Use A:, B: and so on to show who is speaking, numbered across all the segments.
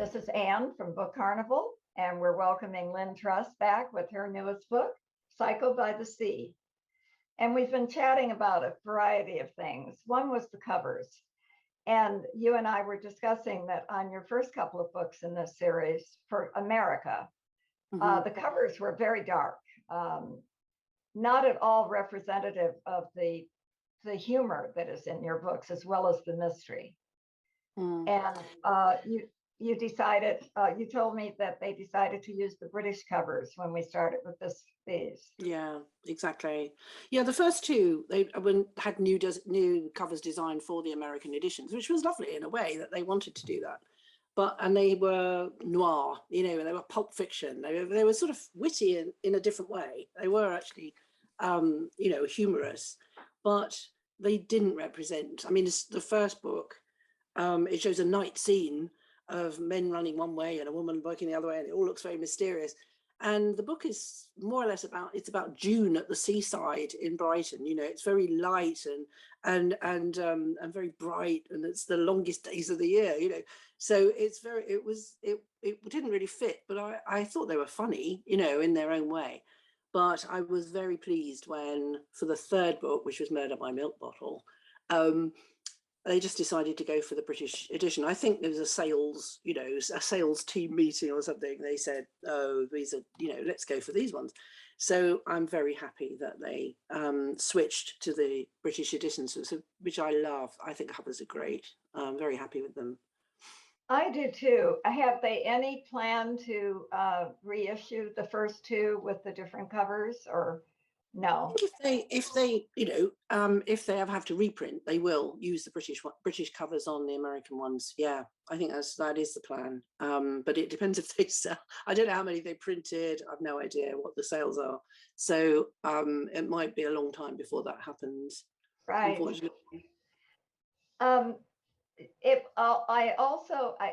A: This is Anne from Book Carnival, and we're welcoming Lynn Truss back with her newest book, Psycho by the Sea. And we've been chatting about a variety of things. One was the covers. And you and I were discussing that on your first couple of books in this series for America, the covers were very dark, not at all representative of the humor that is in your books, as well as the mystery. And you decided, you told me that they decided to use the British covers when we started with these.
B: Yeah, exactly. Yeah, the first two, they had new covers designed for the American editions, which was lovely in a way that they wanted to do that. And they were noir, they were pulp fiction. They were sort of witty in a different way. They were actually, humorous, but they didn't represent. I mean, the first book, it shows a night scene of men running one way and a woman working the other way, and it all looks very mysterious. And the book is more or less about June at the seaside in Brighton. It's very light and very bright, and it's the longest days of the year. So it didn't really fit, but I thought they were funny, in their own way. But I was very pleased when, for the third book, which was Murder by Milk Bottle, they just decided to go for the British edition. I think there was a sales team meeting or something. They said, oh, these are, let's go for these ones. So I'm very happy that they switched to the British editions, which I love. I think covers are great. I'm very happy with them.
A: I do too. Have they any plan to reissue the first two with the different covers, or no?
B: If they have to reprint, they will use the British covers on the American ones. Yeah, I think that is the plan. But it depends if they sell. I don't know how many they printed. I've no idea what the sales are. So it might be a long time before that happens.
A: Right.
B: Unfortunately.
A: I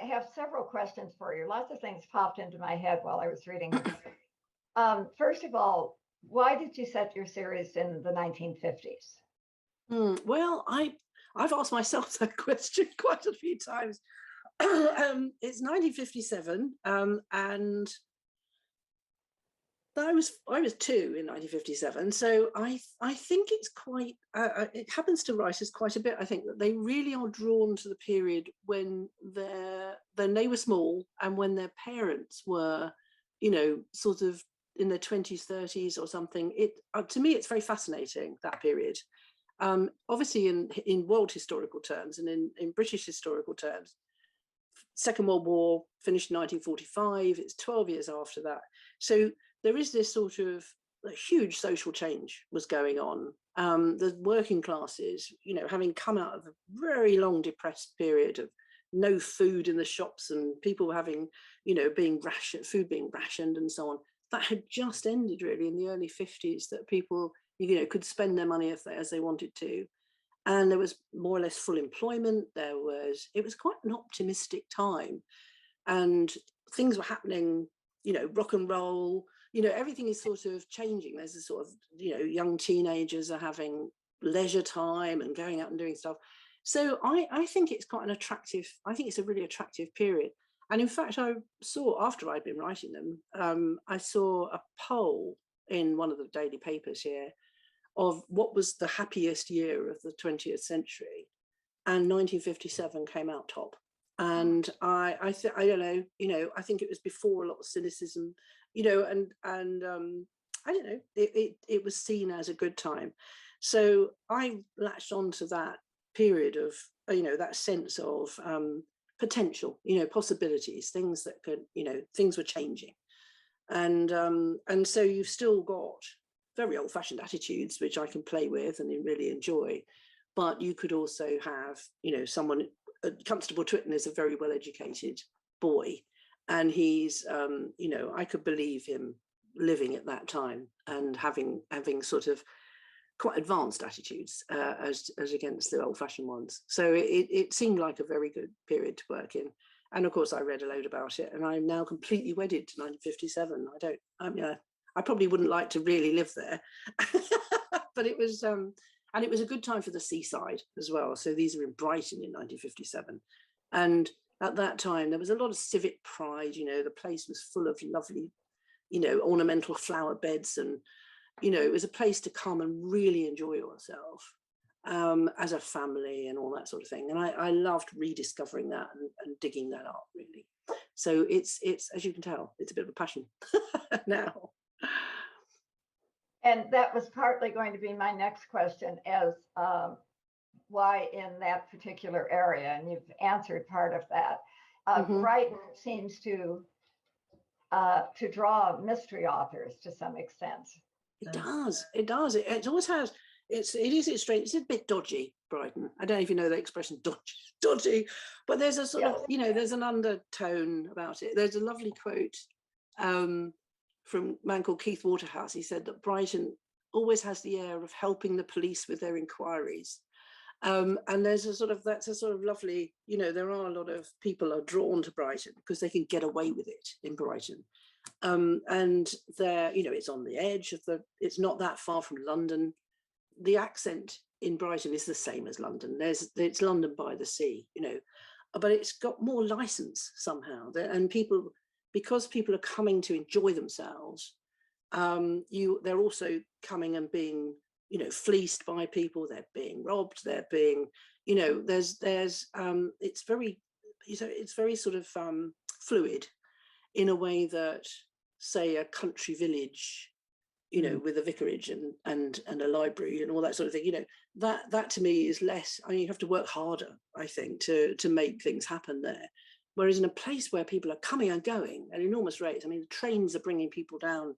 A: have several questions for you. Lots of things popped into my head while I was reading this. First of all, why did you set your series in the 1950s?
B: Well, I've asked myself that question quite a few times. It's 1957, and I was 2 in 1957, so I think it's quite. It happens to writers quite a bit. I think that they really are drawn to the period when they were small and when their parents were, sort of in their 20s, 30s or something. To me, it's very fascinating, that period. Obviously, in world historical terms and in British historical terms, Second World War finished in 1945. It's 12 years after that. So there is this sort of huge social change was going on. The working classes, having come out of a very long depressed period of no food in the shops and people having, food being rationed and so on. That had just ended really in the early 50s, that people, could spend their money as they wanted to. And there was more or less full employment. It was quite an optimistic time, and things were happening, rock and roll, everything is sort of changing. There's a sort of, young teenagers are having leisure time and going out and doing stuff. So I think it's quite I think it's a really attractive period. And in fact, I saw, after I'd been writing them, I saw a poll in one of the daily papers here of what was the happiest year of the 20th century, and 1957 came out top. And I don't know, I think it was before a lot of cynicism, and I don't know, it was seen as a good time. So I latched onto that period of, that sense of potential, possibilities, things that could, things were changing. And so you've still got very old-fashioned attitudes, which I can play with and really enjoy. But you could also have, someone, Constable Twitten is a very well-educated boy, and he's, I could believe him living at that time and having sort of quite advanced attitudes as against the old-fashioned ones. So it seemed like a very good period to work in. And of course, I read a load about it, and I'm now completely wedded to 1957. I probably wouldn't like to really live there, but it was, and it was a good time for the seaside as well. So these are in Brighton in 1957. And at that time, there was a lot of civic pride. You know, the place was full of lovely, you know, ornamental flower beds, and, you know, it was a place to come and really enjoy yourself as a family and all that sort of thing. And I loved rediscovering that and digging that up, really. So it's, as you can tell, it's a bit of a passion now.
A: And that was partly going to be my next question, as why in that particular area, and you've answered part of that. Brighton seems to draw mystery authors to some extent.
B: It does. It does. It always has. It's strange. It's a bit dodgy, Brighton. I don't know if you know the expression dodgy, but there's a sort of, you know, there's an undertone about it. There's a lovely quote from a man called Keith Waterhouse. He said that Brighton always has the air of helping the police with their inquiries. And there's a sort of, that's a sort of lovely, you know, there are a lot of people are drawn to Brighton because they can get away with it in Brighton. And there, you know, it's on the edge of it's not that far from London. The accent in Brighton is the same as London. It's London by the sea, you know, but it's got more license somehow. And because people are coming to enjoy themselves, they're also coming and being, you know, fleeced by people. They're being robbed. They're being, you know, it's very, you know, it's very sort of fluid in a way that, say, a country village, you know, with a vicarage and a library and all that sort of thing, you know, that to me is less. I mean, you have to work harder, I think, to make things happen there. Whereas in a place where people are coming and going at enormous rates, I mean, the trains are bringing people down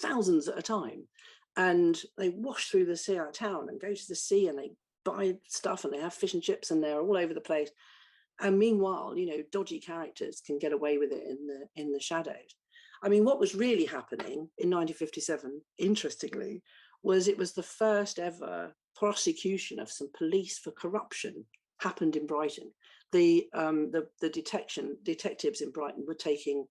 B: thousands at a time, and they wash through the sea out of town and go to the sea, and they buy stuff, and they have fish and chips, and they're all over the place. And meanwhile, you know, dodgy characters can get away with it in the shadows. I mean, what was really happening in 1957, interestingly, was it was the first ever prosecution of some police for corruption happened in Brighton. The detectives in Brighton were taking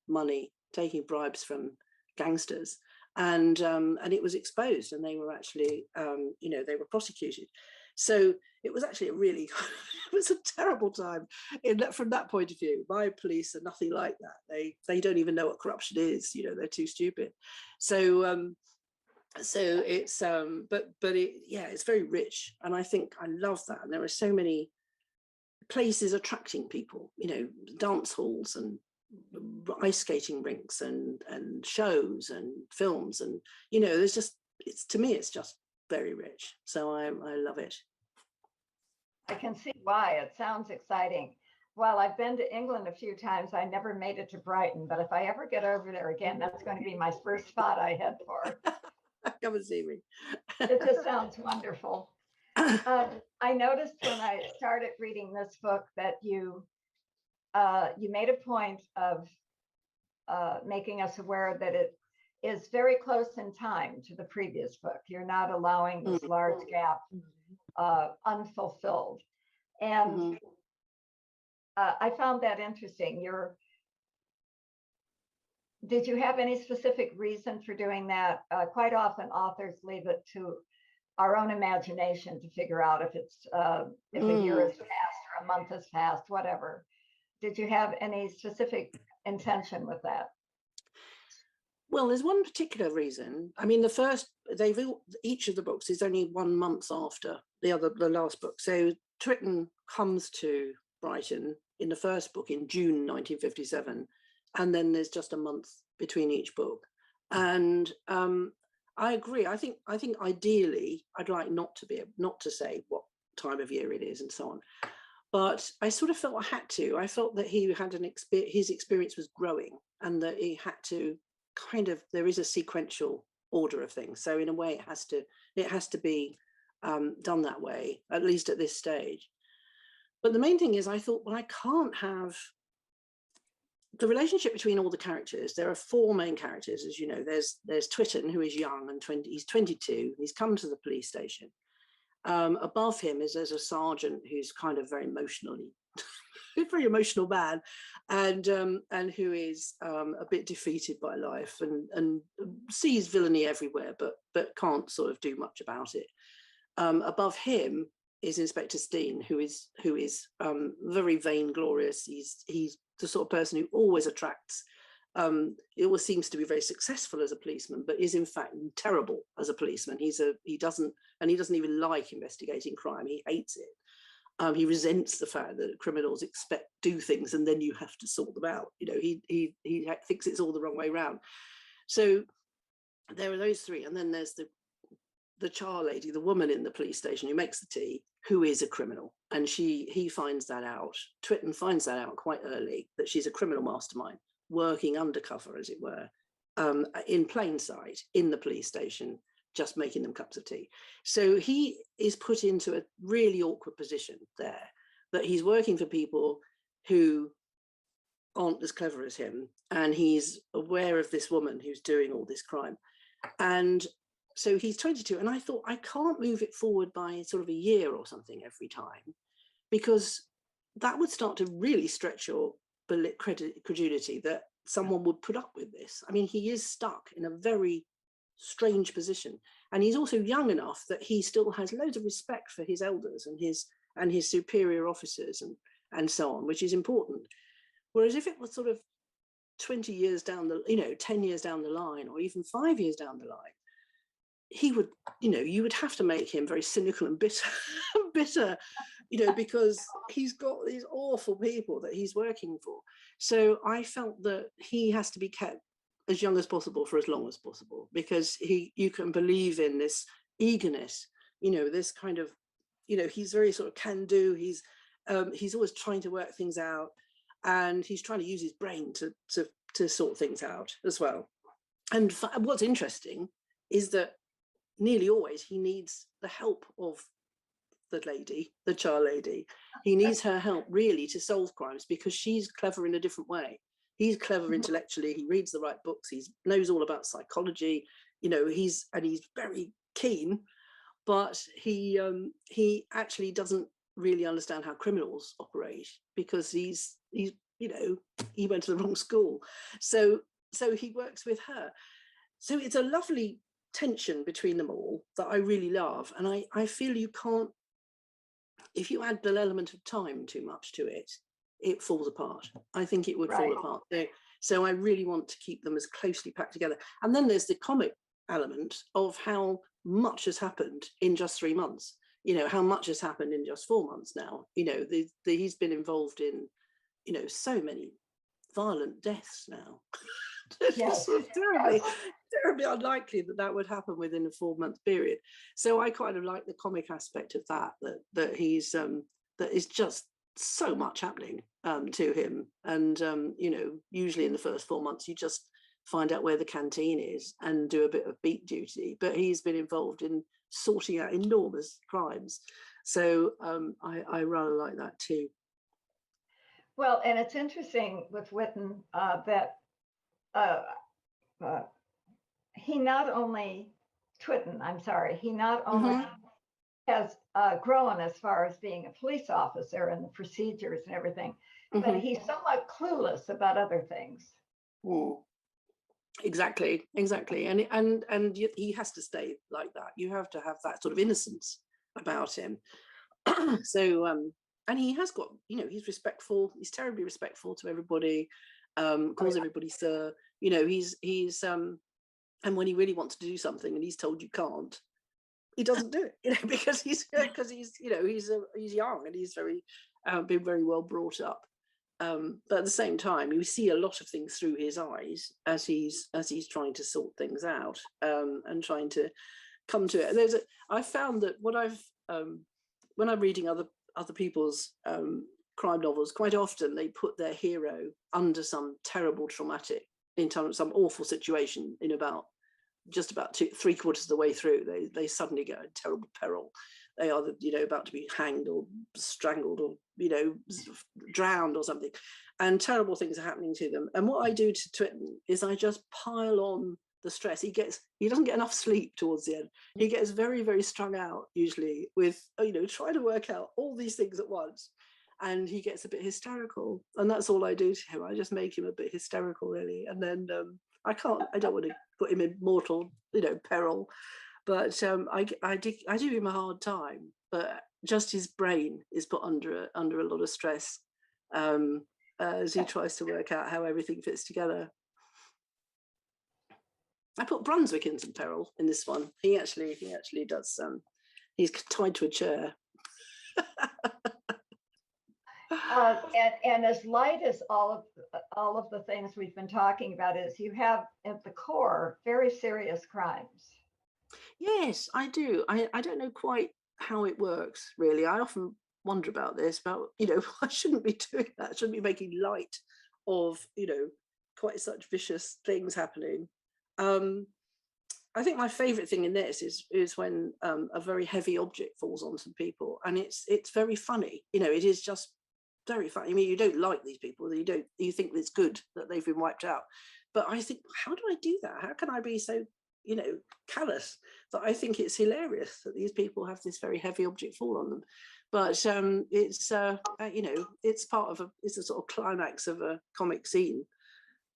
B: bribes from gangsters, and it was exposed, and they were actually, you know, they were prosecuted. So it was actually it was a terrible time from that point of view. My police are nothing like that. They don't even know what corruption is. You know, they're too stupid. So it's but it's very rich, and I think I love that. And there are so many places attracting people. You know, dance halls and ice skating rinks and shows and films, and, you know, there's just, to me it's just very rich. So I love it.
A: I can see why. It sounds exciting. Well, I've been to England a few times. I never made it to Brighton, but if I ever get over there again, that's going to be my first spot I head for.
B: Come and see me.
A: It just sounds wonderful. I noticed when I started reading this book that you made a point of making us aware that it is very close in time to the previous book. You're not allowing this large gap unfulfilled. And I found that interesting. Did you have any specific reason for doing that? Quite often authors leave it to our own imagination to figure out if if a year has passed or a month has passed, whatever. Did you have any specific intention with that?
B: Well, there's one particular reason. I mean, each of the books is only 1 month after the last book. So Triton comes to Brighton in the first book in June 1957, and then there's just a month between each book. And I agree. I think ideally I'd like not to say what time of year it is and so on. But I sort of felt I had to. I felt that he had his experience was growing, and that he had to there is a sequential order of things. So in a way, it has to be done that way, at least at this stage. But the main thing is, I thought, well, I can't have the relationship between all the characters. There are 4 main characters, as you know. There's Twitten, who is young and he's 22. He's come to the police station. Above him there's a sergeant who's kind of very very emotional man, and who is a bit defeated by life and sees villainy everywhere, but can't sort of do much about it. Above him is Inspector Steen, who is very vainglorious. He's the sort of person who always attracts. It always seems to be very successful as a policeman, but is in fact terrible as a policeman. He doesn't even like investigating crime. He hates it. He resents the fact that criminals do things and then you have to sort them out. You know, he thinks it's all the wrong way around. So there are those three, and then there's the Char Lady, the woman in the police station who makes the tea, who is a criminal, and he finds that out. Twitten finds that out quite early, that she's a criminal mastermind working undercover, as it were, in plain sight in the police station, just making them cups of tea. So he is put into a really awkward position there, that he's working for people who aren't as clever as him, and he's aware of this woman who's doing all this crime. And so he's 22, and I thought, I can't move it forward by sort of a year or something every time, because that would start to really stretch your credulity that someone would put up with this. I mean, he is stuck in a very strange position, and he's also young enough that he still has loads of respect for his elders and his superior officers and so on, which is important. Whereas if it was sort of 20 years down the, 10 years down the line, or even 5 years down the line, he would, you would have to make him very cynical and bitter, because he's got these awful people that he's working for. So I felt that he has to be kept as young as possible for as long as possible, because you can believe in this eagerness, this kind of, he's very sort of can do. He's always trying to work things out, and he's trying to use his brain to sort things out as well. And what's interesting is that nearly always he needs the help of the Char Lady. He needs her help really to solve crimes, because she's clever in a different way. He's clever intellectually. He reads the right books. He knows all about psychology. He's very keen, but he actually doesn't really understand how criminals operate, because he went to the wrong school. So he works with her. So it's a lovely tension between them all that I really love. And I feel you can't, if you add the element of time too much to it, it falls apart. I think it would fall apart. So I really want to keep them as closely packed together. And then there's the comic element of how much has happened in just 3 months. How much has happened in just 4 months now. He's been involved in, so many violent deaths now. Yes. It's terribly unlikely that would happen within a 4-month period. So I kind of like the comic aspect of that he's that is just so much happening to him. And usually in the first 4 months you just find out where the canteen is and do a bit of beat duty, but he's been involved in sorting out enormous crimes. So I rather like that too.
A: Well, and it's interesting with Whitten that he not only has grown as far as being a police officer and the procedures and everything, but he's somewhat clueless about other things.
B: Exactly. And he has to stay like that. You have to have that sort of innocence about him. So and he has got, he's respectful. He's terribly respectful to everybody. Calls everybody sir. He's and when he really wants to do something and he's told you can't, he doesn't do it. Because he's young and he's very been very well brought up. But at the same time, you see a lot of things through his eyes as he's trying to sort things out and trying to come to it. I found that when I'm reading other people's crime novels, quite often they put their hero under some terrible traumatic, some awful situation in about 3/4 of the way through. They suddenly get in terrible peril. They are about to be hanged or strangled or drowned or something, and terrible things are happening to them. And what I do to Twitten is I just pile on the stress. He doesn't get enough sleep towards the end. He gets very, very strung out usually with trying to work out all these things at once, and he gets a bit hysterical, and that's all I do to him. I just make him a bit hysterical really, and then I don't want to put him in mortal peril, but I do him a hard time. But just his brain is put under a lot of stress as he tries to work out how everything fits together. I put Brunswick in some peril in this one. He actually does. He's tied to a chair.
A: And as light as all of the things we've been talking about is, you have at the core very serious crimes.
B: Yes, I do. I don't know quite how it works, really. I often wonder about this, about, I shouldn't be doing that. I shouldn't be making light of, quite such vicious things happening. I think my favorite thing in this is when a very heavy object falls on some people, and it's very funny. It is just very funny. I mean, you don't like these people, you think it's good that they've been wiped out, but I think, how do I do that? How can I be so callous that I think it's hilarious that these people have this very heavy object fall on them? But it's it's part of it's a sort of climax of a comic scene,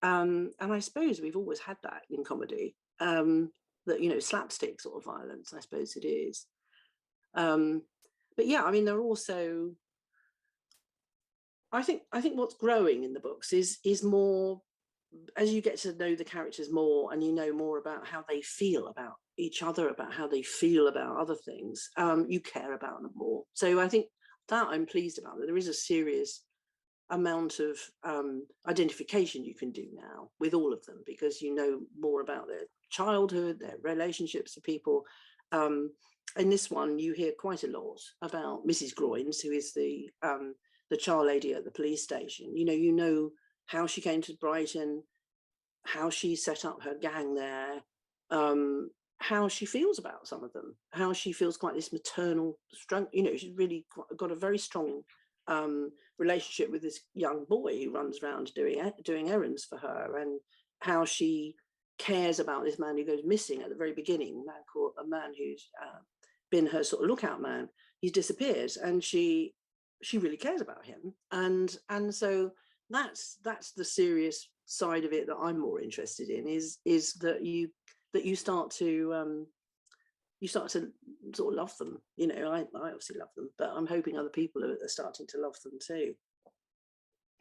B: and I suppose we've always had that in comedy, that slapstick sort of violence, I suppose it is. But yeah, I mean, they're also, I think what's growing in the books is more, as you get to know the characters more and you know more about how they feel about each other, about how they feel about other things, you care about them more. So I think that I'm pleased about, that there is a serious amount of identification you can do now with all of them, because you know more about their childhood, their relationships to people. In this one, you hear quite a lot about Mrs. Groynes, who is the Char Lady at the police station. You know how she came to Brighton, how she set up her gang there, how she feels about some of them, how she feels quite this maternal strength. She's really got a very strong relationship with this young boy who runs around doing errands for her, and how she cares about this man who goes missing at the very beginning, a man who's been her sort of lookout man. He's disappeared, and she really cares about him, and so that's the serious side of it that I'm more interested in, is that you start to sort of love them. I obviously love them, but I'm hoping other people are starting to love them too.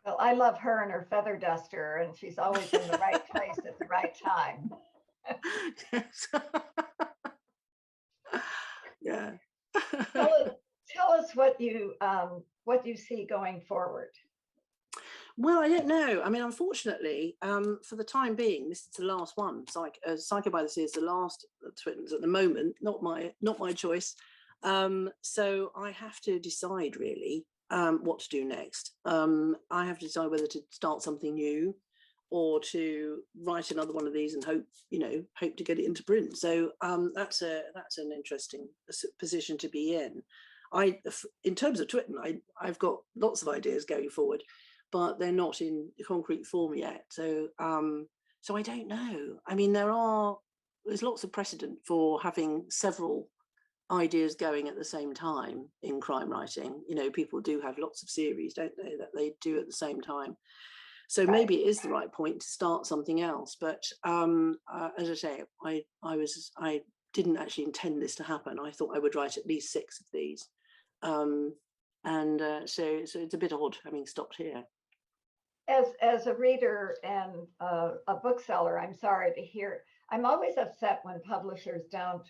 A: Well, I love her and her feather duster, and she's always in the right place at the right time.
B: Yeah.
A: Tell us what you see going forward.
B: Well, I don't know. I mean, unfortunately, for the time being, this is the last one. PsychoByTheSea is the last Twittens at the moment. Not my choice. So I have to decide really what to do next. I have to decide whether to start something new or to write another one of these and hope to get it into print. So that's an interesting position to be in. In terms of Twitten, I've got lots of ideas going forward, but they're not in concrete form yet. So I don't know. I mean, there's lots of precedent for having several ideas going at the same time in crime writing. People do have lots of series, don't they, that they do at the same time. So maybe it is the right point to start something else. But as I say, I didn't actually intend this to happen. I thought I would write at least 6 of these. So it's a bit odd having stopped here.
A: As a reader and a bookseller, I'm sorry to hear. I'm always upset when publishers don't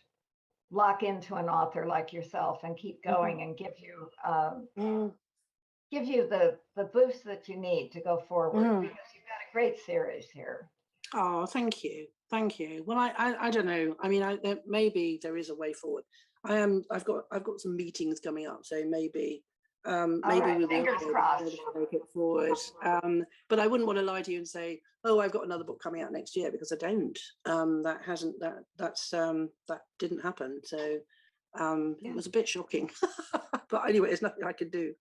A: lock into an author like yourself and keep going and give you the boost that you need to go forward, because you've got a great series here.
B: Oh, thank you. Well, I don't know. I mean, maybe there is a way forward. I've got some meetings coming up, so maybe we will make it forward. But I wouldn't want to lie to you and say, oh, I've got another book coming out next year, because I don't. That didn't happen. So it was a bit shocking. But anyway, there's nothing I could do.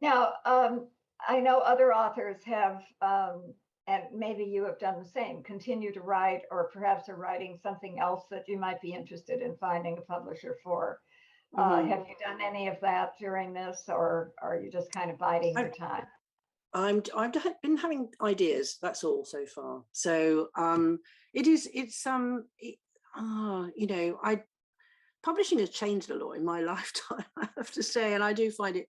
A: Now, I know other authors have, and maybe you have done the same, continue to write, or perhaps are writing something else that you might be interested in finding a publisher for. Have you done any of that during this, or are you just kind of biding your time?
B: I've been having ideas, that's all so far. So publishing has changed a lot in my lifetime, I have to say, and I do find it,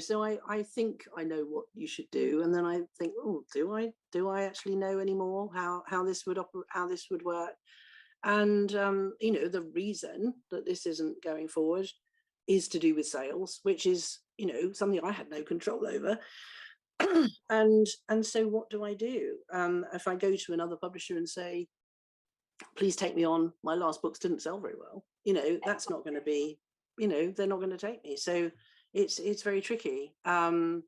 B: so I think I know what you should do, and then I think, oh, do I actually know anymore how this would operate, how this would work? And the reason that this isn't going forward is to do with sales, which is something I had no control over. and so what do I do if I go to another publisher and say, please take me on, my last books didn't sell very well? That's not going to be, they're not going to take me. So it's very tricky. I've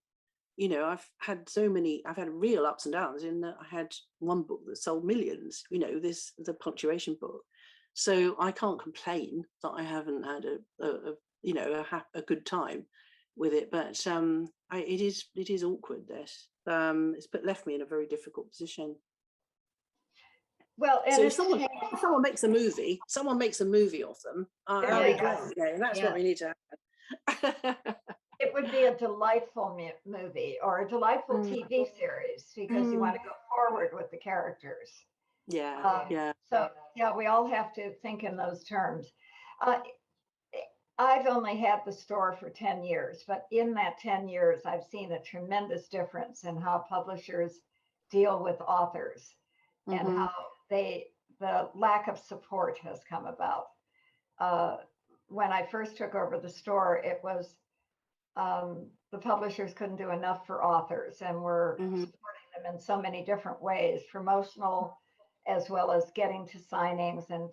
B: had real ups and downs in that I had one book that sold millions, the punctuation book. So I can't complain that I haven't had a good time with it, but it is awkward, this. It's left me in a very difficult position.
A: Well, and
B: so if someone makes a movie of them, that'll be great. That's what we need to have.
A: It would be a delightful movie or a delightful TV series, because you want to go forward with the characters. So we all have to think in those terms. I've only had the store for 10 years, but in that 10 years, I've seen a tremendous difference in how publishers deal with authors and how the lack of support has come about. When I first took over the store, it was the publishers couldn't do enough for authors, and were supporting them in so many different ways, promotional as well as getting to signings and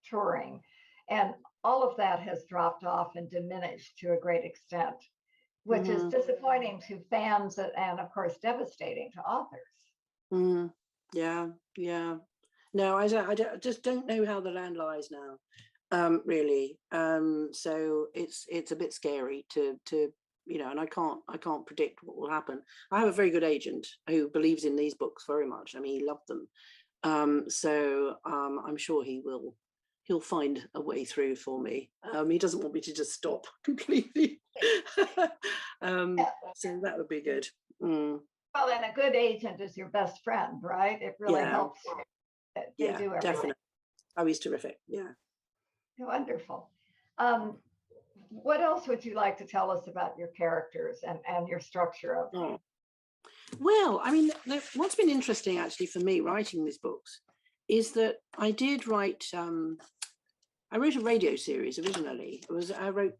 A: touring. And all of that has dropped off and diminished to a great extent, which is disappointing to fans and of course devastating to authors.
B: No, I just don't know how the land lies now, really. So it's a bit scary to and I can't predict what will happen. I have a very good agent who believes in these books very much. I mean, he loved them. So I'm sure he'll find a way through for me. He doesn't want me to just stop completely. So that would be good. Well,
A: and a good agent is your best friend, right? It really helps. They do everything.
B: Definitely. Oh, he's terrific. Yeah.
A: Wonderful. What else would you like to tell us about your characters and your structure of them?
B: Well, I mean, what's been interesting actually for me writing these books is that I did write, I wrote a radio series originally. I wrote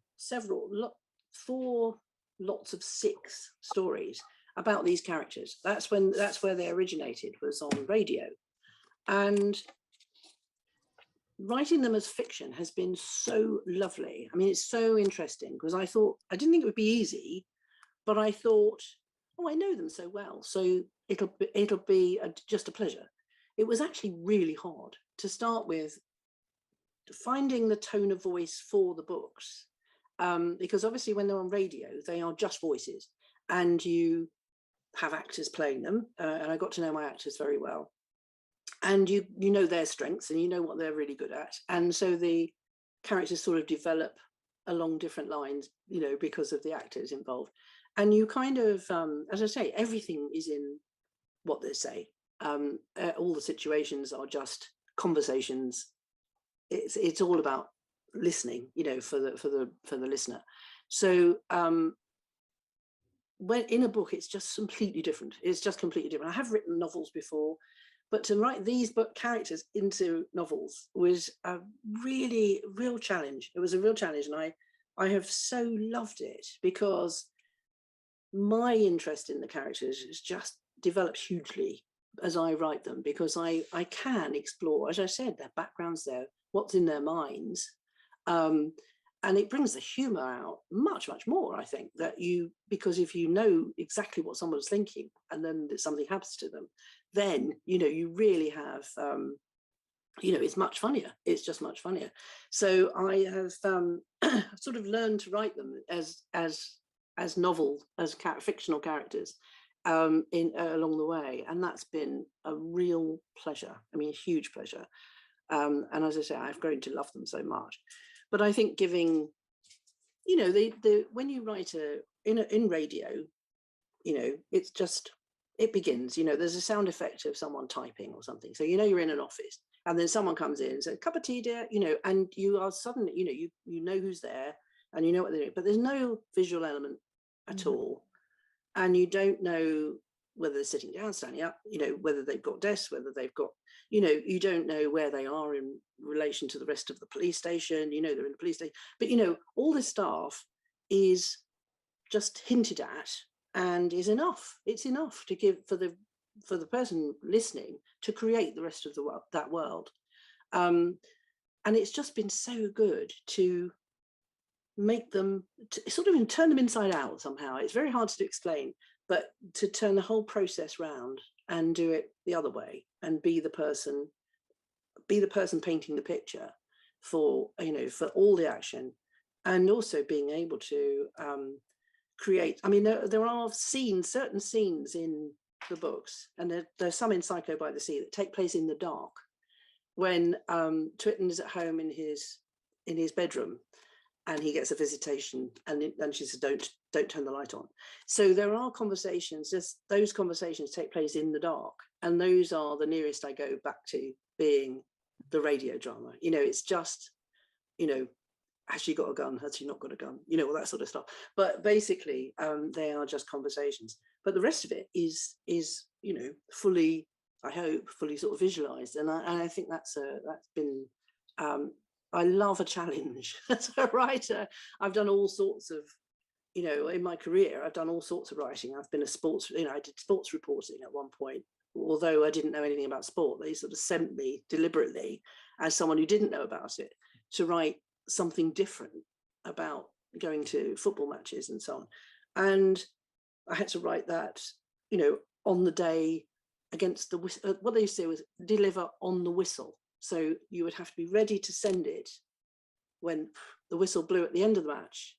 B: 4 lots of 6 stories about these characters. That's where they originated, was on radio. And writing them as fiction has been so lovely. I mean, it's so interesting, because I didn't think it would be easy, but I thought, oh, I know them so well, so it'll be just a pleasure. It was actually really hard to start with, finding the tone of voice for the books, because obviously when they're on radio, they are just voices, and you have actors playing them, and I got to know my actors very well. And you know their strengths, and you know what they're really good at. And so the characters sort of develop along different lines, because of the actors involved. And you kind of, as I say, everything is in what they say. All the situations are just conversations. It's all about listening, for the listener. So when in a book, it's just completely different. It's just completely different. I have written novels before, but to write these book characters into novels was a real challenge. It was a real challenge, and I have so loved it, because my interest in the characters has just developed hugely as I write them, because I can explore, as I said, their backgrounds, what's in their minds, and it brings the humor out much more, I think, because if you know exactly what someone's thinking, and then something happens to them, then you really have it's much funnier. It's just much funnier. So I have sort of learned to write them as novels, as fictional characters, along the way, and that's been a real pleasure. I mean, a huge pleasure. And as I say, I've grown to love them so much. But I think giving, when you write in radio, it's just it begins, there's a sound effect of someone typing or something. So, you're in an office, and then someone comes in and says, cup of tea, dear, and you are suddenly, you know who's there, and you know what they're doing, but there's no visual element at all. And you don't know whether they're sitting down, standing up, whether they've got desks, whether they've got, you don't know where they are in relation to the rest of the police station, they're in the police station, but all this stuff is just hinted at, and is enough. It's enough to give for the person listening to create the rest of that world. And it's just been so good to make them sort of turn them inside out somehow. It's very hard to explain, but to turn the whole process round and do it the other way, and be the person painting the picture for for all the action, and also being able to create. I mean, there are certain scenes in the books, and there's some in Psycho by the Sea, that take place in the dark, when Twitten is at home in his bedroom, and he gets a visitation, and she says, don't turn the light on. So there are conversations, just those conversations take place in the dark, and those are the nearest I go back to being the radio drama. It's just, has she got a gun? Has she not got a gun? All that sort of stuff. But basically, they are just conversations. But the rest of it is fully, I hope, fully sort of visualized. And I think that's been, I love a challenge as a writer. I've done all sorts of, in my career, I've done all sorts of writing. I've been a sports, I did sports reporting at one point, although I didn't know anything about sport. They sort of sent me deliberately, as someone who didn't know about it, to write something different about going to football matches and so on. And I had to write that, on the day, against the whistle. What they used to say was deliver on the whistle. So you would have to be ready to send it when the whistle blew at the end of the match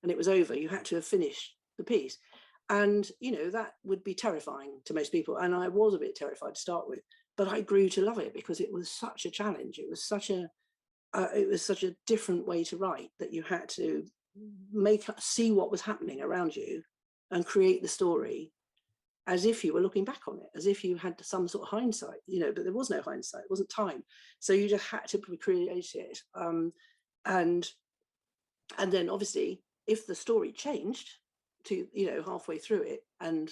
B: and it was over. You had to have finished the piece. And, that would be terrifying to most people. And I was a bit terrified to start with, but I grew to love it because it was such a challenge. It was such a different way to write, that you had to see what was happening around you and create the story as if you were looking back on it, as if you had some sort of hindsight, but there was no hindsight, it wasn't time. So you just had to create it. And then obviously, if the story changed to, halfway through it, and,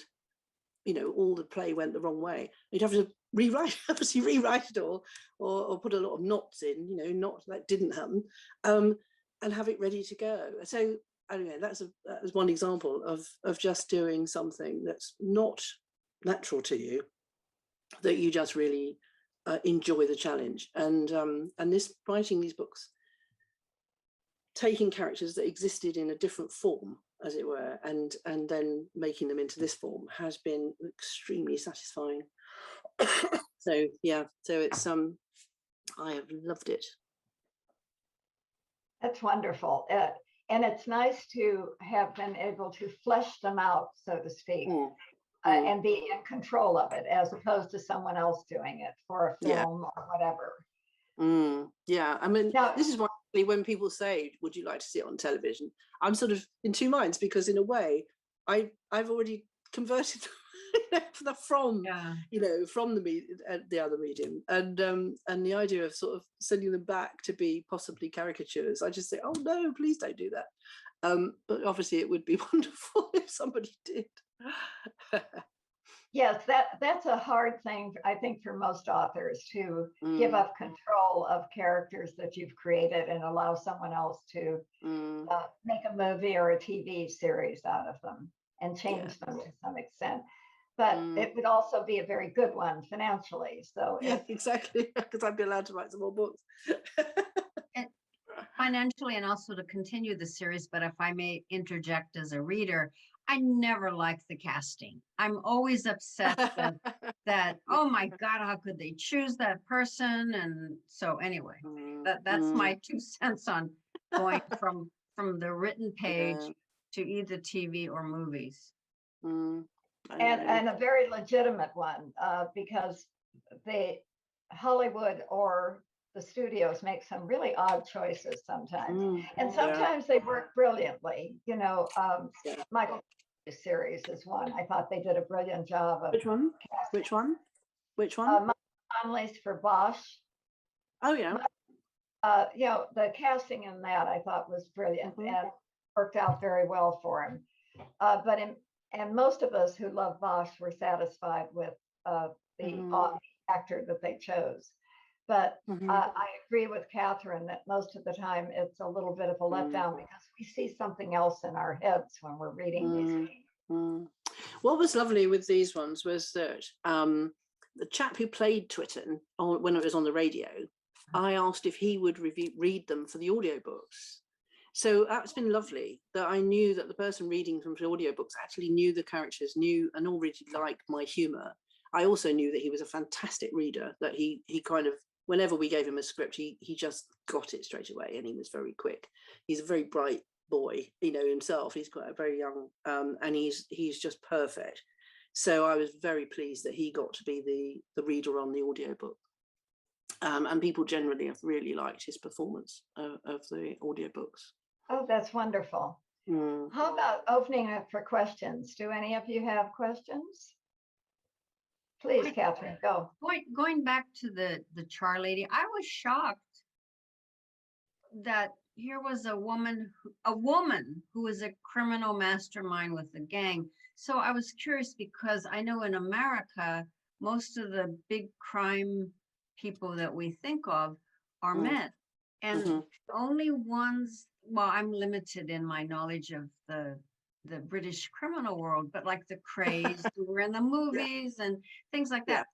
B: all the play went the wrong way, you'd have to rewrite it all, or put a lot of knots in, not that didn't happen, and have it ready to go. So anyway, that was one example of just doing something that's not natural to you, that you just really enjoy the challenge. And writing these books, taking characters that existed in a different form, as it were, and then making them into this form, has been extremely satisfying. So it's I have loved it.
A: That's wonderful. And it's nice to have been able to flesh them out, so to speak, and be in control of it, as opposed to someone else doing it for a film or whatever.
B: Yeah, I mean,
A: now,
B: this is why when people say, would you like to see it on television, I'm sort of in two minds, because in a way I've already converted from the other medium, and the idea of sort of sending them back to be possibly caricatures, I just say, oh no, please don't do that. But obviously it would be wonderful if somebody did.
A: Yes, that's a hard thing, I think, for most authors, to give up control of characters that you've created and allow someone else to make a movie or a TV series out of them and change them to some extent. But it would also be a very good one financially. So
B: exactly, because I'd be allowed to write some more books.
C: And financially, and also to continue the series, but if I may interject as a reader, I never liked the casting. I'm always upset that, oh my God, how could they choose that person? And so anyway, that's my 2 cents on going from the written page to either TV or movies.
A: And a very legitimate one, because Hollywood or the studios make some really odd choices sometimes. And sometimes they work brilliantly. Michael series is one. I thought they did a brilliant job of
B: Which one?
A: casting.
B: Which one? Which one?
A: Families for Bosch.
B: Oh yeah.
A: You know, the casting in that I thought was brilliant and worked out very well for him. And most of us who love Bosch were satisfied with the actor that they chose. But I agree with Catherine that most of the time it's a little bit of a letdown because we see something else in our heads when we're reading these.
B: What was lovely with these ones was that the chap who played Twitten when it was on the radio, I asked if he would read them for the audiobooks. So that's been lovely that I knew that the person reading from the audiobooks actually knew the characters, knew and already liked my humour. I also knew that he was a fantastic reader, that he kind of, whenever we gave him a script, he just got it straight away, and he was very quick. He's a very bright boy, you know, himself. He's quite a very young, and he's just perfect. So I was very pleased that he got to be the reader on the audiobook. And people generally have really liked his performance of the audiobooks.
A: Oh, that's wonderful. How about opening up for questions? Do any of you have questions? Please, Catherine, go.
C: Going back to the Char Lady, I was shocked that here was a woman who was a criminal mastermind with a gang. So I was curious because I know in America, most of the big crime people that we think of are men. And the only ones, well, I'm limited in my knowledge of the British criminal world, but like the Krays who were in the movies and things like that.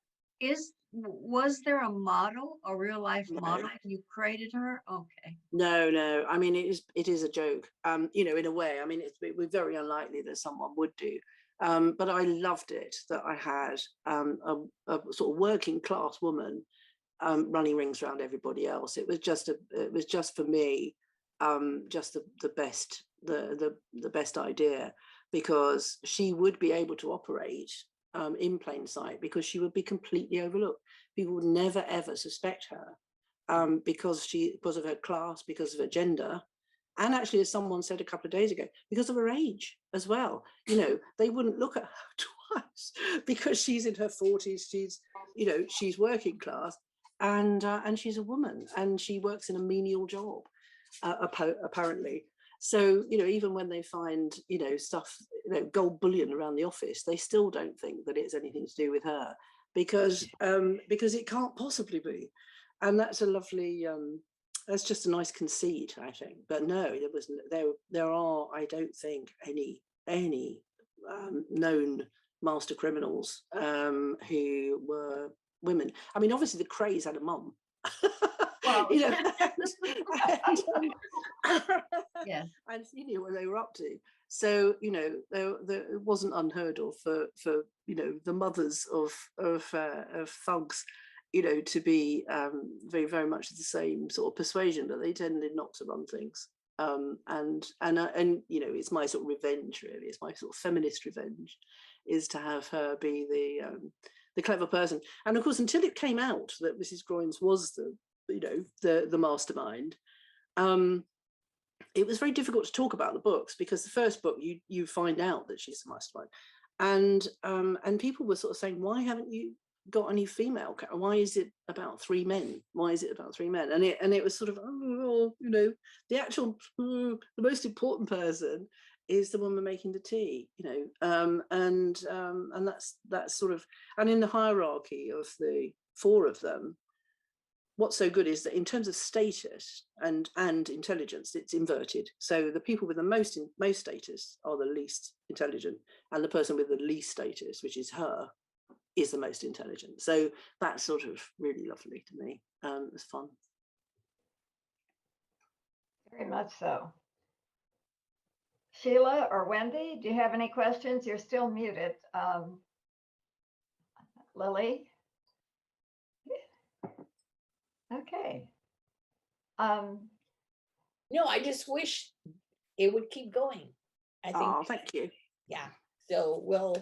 C: Was there a model, a real life model, and you created her? Okay.
B: No. I mean, it is a joke. You know, in a way. I mean, we're very unlikely that someone would do. But I loved it that I had a sort of working class woman running rings around everybody else. It was just for me, just the best idea, because she would be able to operate in plain sight, because she would be completely overlooked. People would never ever suspect her because of her class, because of her gender, and actually, as someone said a couple of days ago, because of her age as well. You know, they wouldn't look at her twice because she's in her 40s. She's working class, and she's a woman, and she works in a menial job, apparently. So, you know, even when they find, you know, stuff, you know, gold bullion around the office, they still don't think that it's anything to do with her, because it can't possibly be. And that's a lovely, that's just a nice conceit, I think. But no, there are, I don't think, any known master criminals who were women. I mean, obviously the Krays had a mum.
C: Well,
B: you know,
C: yes,
B: and she knew what they were up to. So, you know, it wasn't unheard of for you know, the mothers of thugs, you know, to be very, very much the same sort of persuasion, but they tended not to run things. And you know, it's my sort of revenge, really. It's my sort of feminist revenge, is to have her be the clever person. And of course, until it came out that Mrs. Groynes was the mastermind, it was very difficult to talk about the books, because the first book you find out that she's the mastermind, and people were sort of saying, why haven't you got any female? Why is it about three men? Why is it about three men? And it was sort of, oh, you know, the most important person is the woman making the tea, you know, and that's sort of, and in the hierarchy of the four of them, what's so good is that in terms of status and intelligence, it's inverted. So the people with the most status are the least intelligent, and the person with the least status, which is her, is the most intelligent. So that's sort of really lovely to me. It was fun.
A: Very much so. Sheila or Wendy, do you have any questions? You're still muted. Lily? Okay.
D: No, I just wish it would keep going. I think.
B: Oh, thank you.
D: Yeah. So we'll.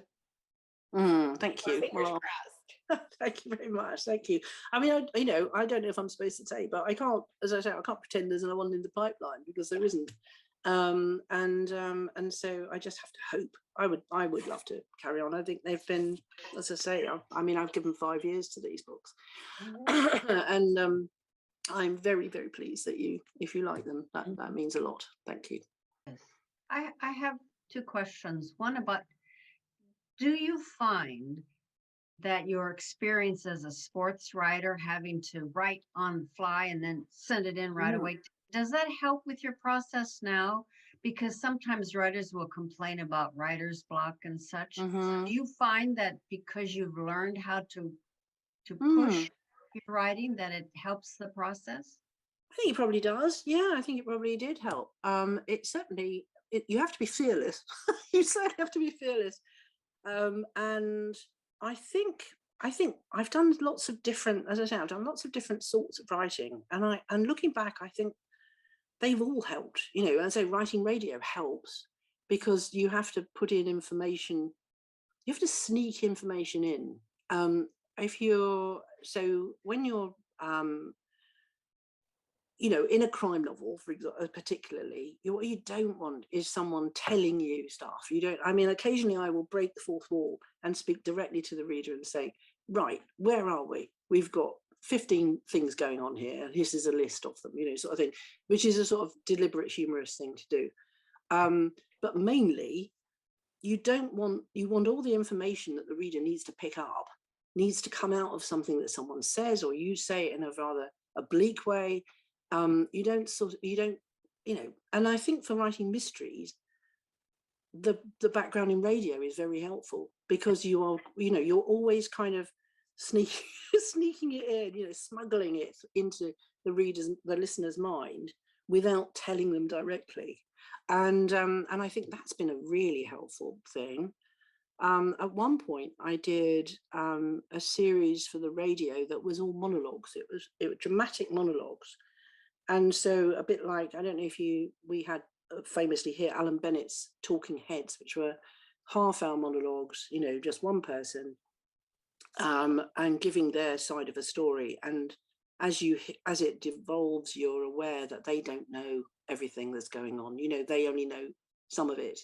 B: Thank you.
D: Fingers
B: Well,
D: crossed.
B: thank you very much. Thank you. I mean, I don't know if I'm supposed to say, but I can't, as I say, I can't pretend there's another one in the pipeline, because there isn't. And so I just have to hope. I would love to carry on. I think they've been, as I say, I mean, I've given 5 years to these books, and I'm very, very pleased that if you like them, that means a lot. Thank you.
C: Yes. I have 2 questions. One about, do you find that your experience as a sports writer, having to write on the fly and then send it in right away, does that help with your process now? Because sometimes writers will complain about writer's block and such. Do you find that because you've learned how to push your writing, that it helps the process?
B: I think it probably does. Yeah, I think it probably did help. It certainly, you have to be fearless. You certainly have to be fearless. And I think I've done lots of different, as I say, I've done lots of different sorts of writing, and looking back, I think they've all helped. You know, as I say, writing radio helps because you have to put in information, you have to sneak information in. When you're you know, in a crime novel, for example, particularly, what you don't want is someone telling you stuff. You don't, I mean, occasionally I will break the fourth wall and speak directly to the reader and say, right, where are we? We've got 15 things going on here. This is a list of them, you know, sort of thing, which is a sort of deliberate, humorous thing to do. But mainly, you want all the information that the reader needs to pick up, needs to come out of something that someone says, or you say it in a rather oblique way. You don't, you know, and I think for writing mysteries, the background in radio is very helpful because you're always kind of sneaking it in, you know, smuggling it into the listener's mind without telling them directly. And I think that's been a really helpful thing. At one point I did a series for the radio that was all monologues. It was dramatic monologues. And so a bit like, I don't know if we had famously here Alan Bennett's Talking Heads, which were half-hour monologues, you know, just one person, and giving their side of a story. And as it devolves, you're aware that they don't know everything that's going on. You know, they only know some of it.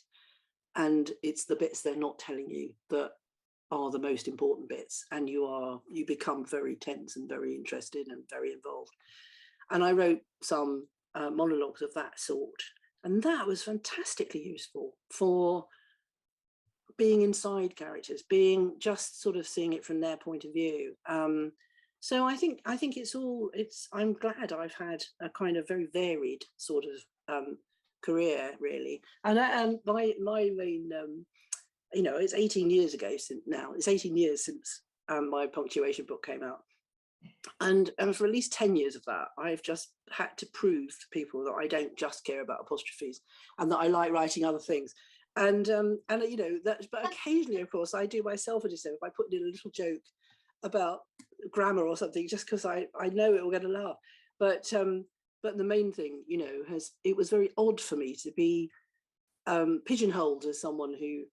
B: And it's the bits they're not telling you that are the most important bits. And you become very tense and very interested and very involved. And I wrote some monologues of that sort. And that was fantastically useful for being inside characters, being just sort of seeing it from their point of view. So I think I'm glad I've had a kind of very varied sort of career, really. And my main, you know, it's 18 years ago now. It's 18 years since my punctuation book came out. And for at least 10 years of that, I've just had to prove to people that I don't just care about apostrophes and that I like writing other things. And you know, but occasionally, of course, I do myself a disservice by putting in a little joke about grammar or something, just because I know it will get a laugh. But the main thing, you know, it was very odd for me to be pigeonholed as someone who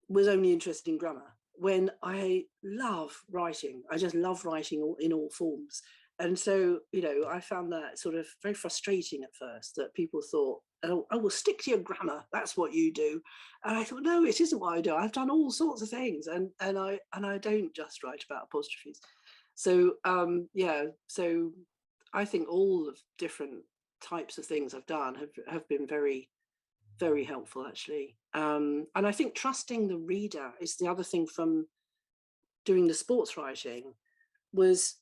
B: was only interested in grammar, when I love writing. I just love writing in all forms. And so, you know, I found that sort of very frustrating at first, that people thought, oh, well, stick to your grammar, that's what you do. And I thought, no, it isn't what I do. I've done all sorts of things, and I don't just write about apostrophes. So yeah, so I think all of different types of things I've done have been very, very helpful, actually. And I think trusting the reader is the other thing from doing the sports writing. Was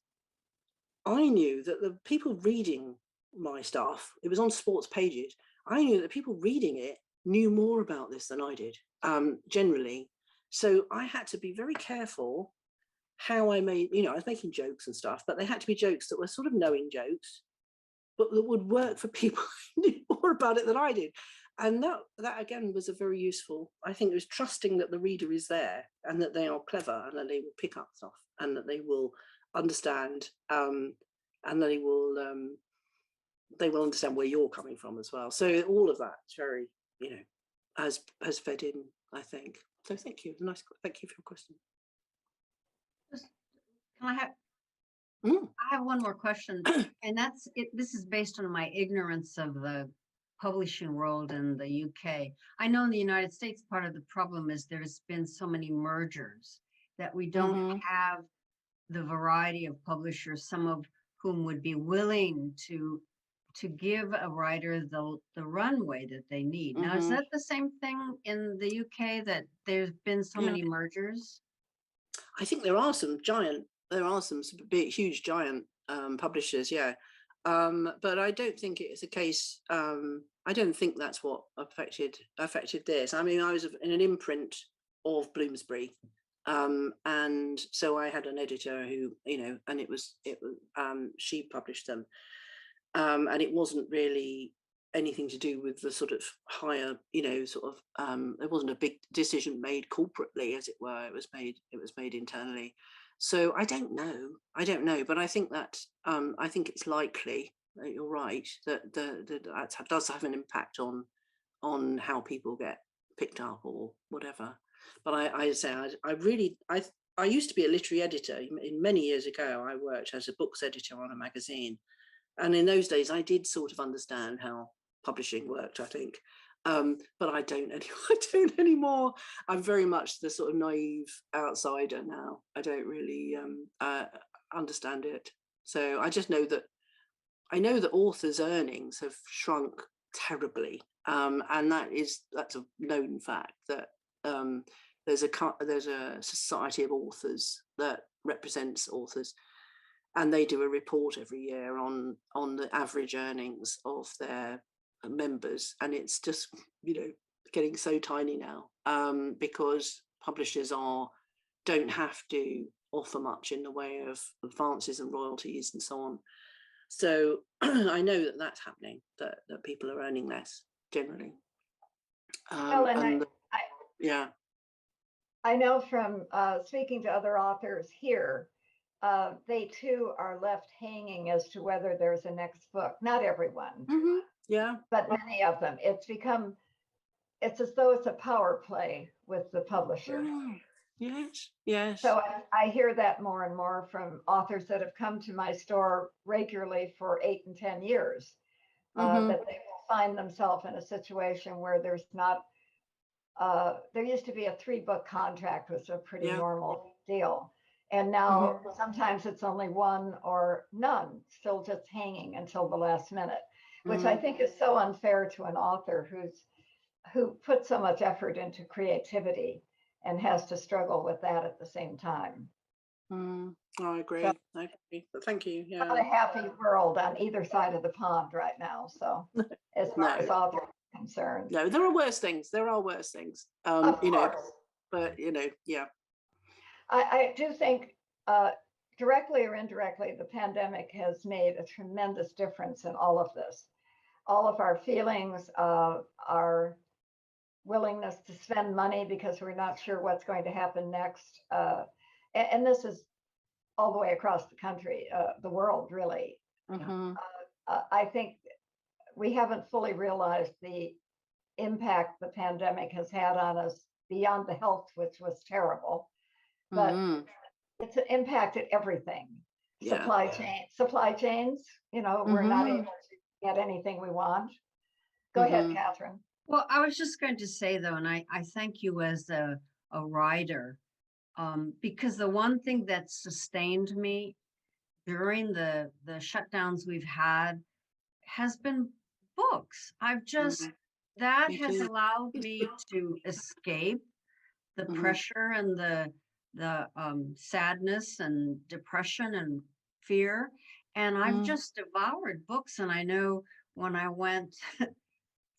B: I knew that the people reading my stuff, it was on sports pages, I knew that people reading it knew more about this than I did, generally. So I had to be very careful how I made, you know, I was making jokes and stuff, but they had to be jokes that were sort of knowing jokes, but that would work for people who knew more about it than I did. And that again was a very useful, I think it was trusting that the reader is there and that they are clever and that they will pick up stuff and that they will understand, and they will understand where you're coming from as well. So all of that is very, you know, has fed in, I think. So thank you. Thank you for your question.
C: Can I have one more question, and that's it. This is based on my ignorance of the publishing world in the UK. I know in the United States, part of the problem is there's been so many mergers that we don't have the variety of publishers, some of whom would be willing to give a writer the runway that they need. Now, is that the same thing in the UK, that there's been so many mergers?
B: I think there are some huge giant publishers, yeah. But I don't think it's a case. I don't think that's what affected this. I mean, I was in an imprint of Bloomsbury, and so I had an editor who, and it was she published them, and it wasn't really anything to do with the sort of higher, there wasn't a big decision made corporately, as it were. It was made internally. So I don't know, but I think that I think it's likely that you're right, that that does have an impact on how people get picked up or whatever. But I used to be a literary editor. In many years ago, I worked as a books editor on a magazine, and in those days, I did sort of understand how publishing worked, I think. But I don't anymore. I'm very much the sort of naive outsider now. I don't really understand it. So I just know that authors' earnings have shrunk terribly, and that's a known fact. That there's a society of authors that represents authors, and they do a report every year on the average earnings of their members, and it's just getting so tiny now, because publishers don't have to offer much in the way of advances and royalties and so on. So I know that that's happening, that people are earning less generally.
A: I know from speaking to other authors here, they too are left hanging as to whether there's a next book. Not everyone.
B: Yeah.
A: But many of them. It's as though it's a power play with the publisher.
B: Yes.
A: So I hear that more and more from authors that have come to my store regularly for 8 and 10 years, that they will find themselves in a situation where there's not, there used to be a 3-book contract, was a pretty normal deal. And now sometimes it's only 1 or none, still just hanging until the last minute, which I think is so unfair to an author who put so much effort into creativity and has to struggle with that at the same time.
B: I agree.
A: So,
B: I agree. But thank you. Yeah.
A: Not a happy world on either side of the pond right now. So as far as authors are concerned.
B: No, there are worse things.
A: Of course.
B: But yeah.
A: I do think directly or indirectly, the pandemic has made a tremendous difference in all of this. All of our feelings, our willingness to spend money because we're not sure what's going to happen next. And this is all the way across the country, the world, really. I think we haven't fully realized the impact the pandemic has had on us beyond the health, which was terrible. But it's impacted everything. Supply chains, we're not able to get anything we want. Go ahead, Catherine.
C: Well, I was just going to say, though, and I thank you as a writer, because the one thing that sustained me during the shutdowns we've had has been books. That has allowed me to escape the pressure and the sadness and depression and fear. And I've just devoured books. And I know when I went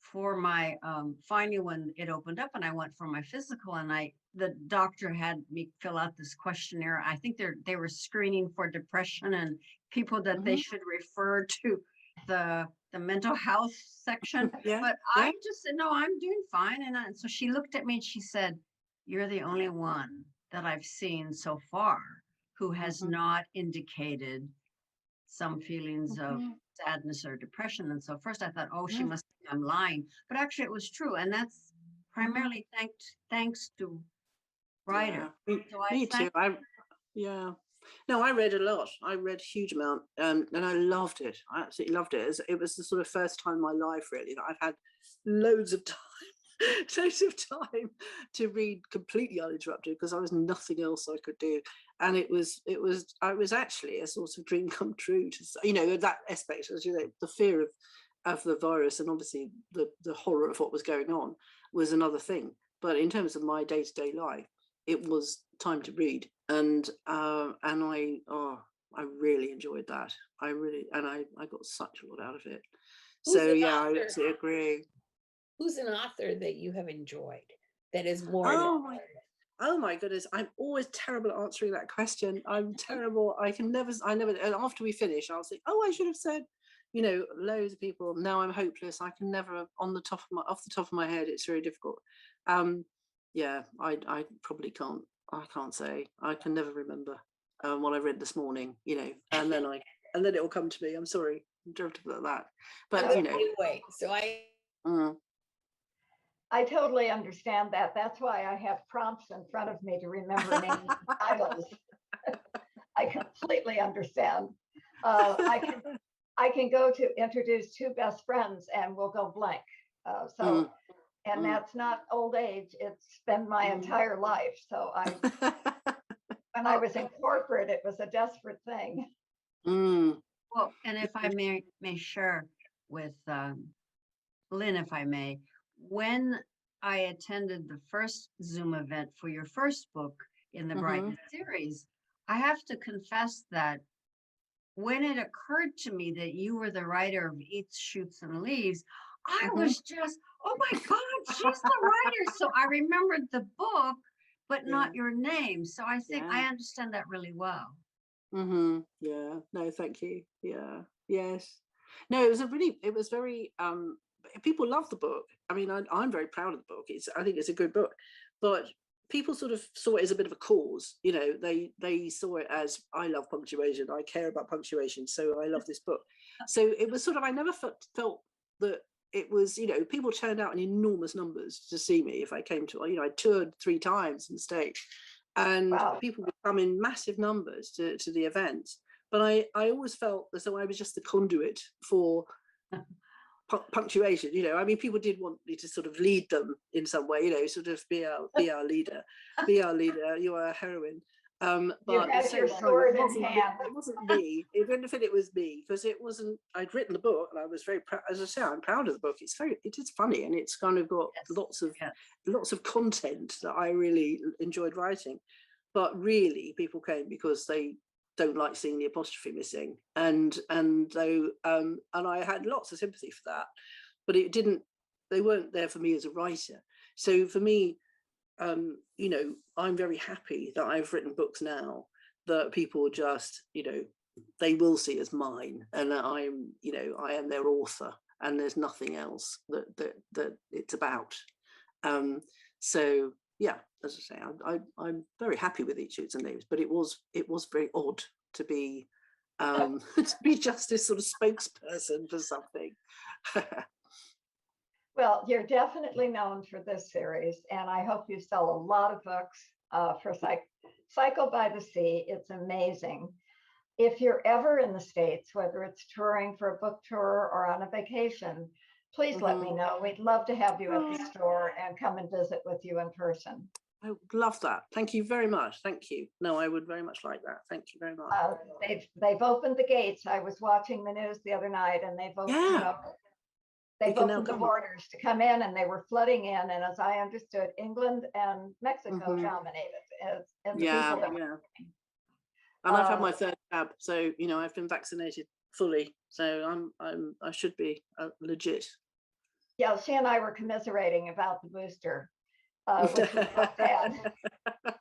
C: for my finally, when it opened up and I went for my physical, and the doctor had me fill out this questionnaire. I think they were screening for depression and people that they should refer to the mental health section. But I just said, no, I'm doing fine. And so she looked at me and she said, "You're the only one that I've seen so far who has not indicated some feelings of sadness or depression." And so first I thought, oh, she must think I'm lying, but actually it was true. And that's primarily thanks to writer.
B: Me too. No, I read a lot. I read a huge amount, and I loved it. I absolutely loved it. It was the sort of first time in my life, really, that I've had loads of time, loads of time to read completely uninterrupted, because there was nothing else I could do. And it was actually a sort of dream come true. That aspect, as you know, the fear of the virus, and obviously the horror of what was going on was another thing. But in terms of my day-to-day life, it was time to read, and I really enjoyed that. I got such a lot out of it.
D: Who's
B: So
D: an
B: yeah, I
D: author?
B: absolutely agree.
D: Who's an author that you have enjoyed that is more
B: Oh my goodness, I'm always terrible at answering that question. I'm terrible. I never, and after we finish, I'll say, oh, I should have said, loads of people. Now I'm hopeless. I can never, off the top of my head, it's very difficult. Yeah, I probably can't. I can't say. I can never remember what I read this morning, and then it will come to me. I'm sorry, I'm dreadful at that. But
D: anyway, so
A: I totally understand that. That's why I have prompts in front of me to remember names and titles. I completely understand. I can go to introduce two best friends and we'll go blank. And that's not old age. It's been my entire life. So when I was in corporate, it was a desperate thing.
C: Well, and if I may share with Lynn, if I may, when I attended the first Zoom event for your first book in the Brighton series, I have to confess that when it occurred to me that you were the writer of Eats, Shoots, and Leaves, I was just, oh my God, she's the writer. So I remembered the book, but not your name. So I think I understand that really well.
B: Yeah. No, thank you. Yeah. Yes. No, it was very, people love the book. I mean, I'm very proud of the book. I think it's a good book, but people sort of saw it as a bit of a cause. They saw it as, I love punctuation. I care about punctuation. So I love this book. So it was sort of, I never felt that it was, people turned out in enormous numbers to see me if I came to, I toured 3 times in the States, and people would come in massive numbers to the events. But I always felt as though I was just the conduit for punctuation. I mean, people did want me to sort of lead them in some way, sort of be our leader, you are a heroine. But
A: you have your sword in hand.
B: It wasn't me. Even if it was me, because it wasn't. I'd written the book, and I was very proud. As I say, I'm proud of the book. It is funny, and it's kind of got lots of content that I really enjoyed writing. But really, people came because they don't like seeing the apostrophe missing, and I had lots of sympathy for that, but they weren't there for me as a writer. So for me, I'm very happy that I've written books now that people just, they will see as mine, and that I am their author, and there's nothing else that it's about. So yeah, as I say, I'm very happy with Eats, Shoots, and Leaves, but it was very odd to be to be just this sort of spokesperson for something.
A: Well, you're definitely known for this series, and I hope you sell a lot of books for Psycho by the Sea. It's amazing. If you're ever in the States, whether it's touring for a book tour or on a vacation, please let me know. We'd love to have you at the store and come and visit with you in person.
B: I would love that. Thank you very much. Thank you. No, I would very much like that. Thank you very much.
A: They've opened the gates. I was watching the news the other night, and they've opened the borders to come in, and they were flooding in. And as I understood, England and Mexico dominated.
B: And I've had my 3rd jab, so I've been vaccinated fully, so I should be legit.
A: Yeah, she and I were commiserating about the booster, which was so sad.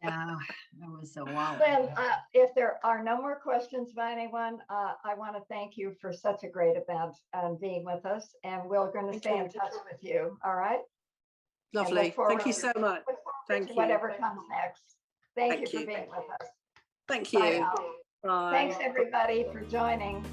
C: Yeah, that was so wild.
A: Lynn, if there are no more questions by anyone, I want to thank you for such a great event and being with us, and we're going to stay in touch with you. All right.
B: Lovely. Thank you so much. Thank you.
A: Whatever comes next. Thank you for being with us.
B: Thank you.
A: Bye. Thanks everybody for joining.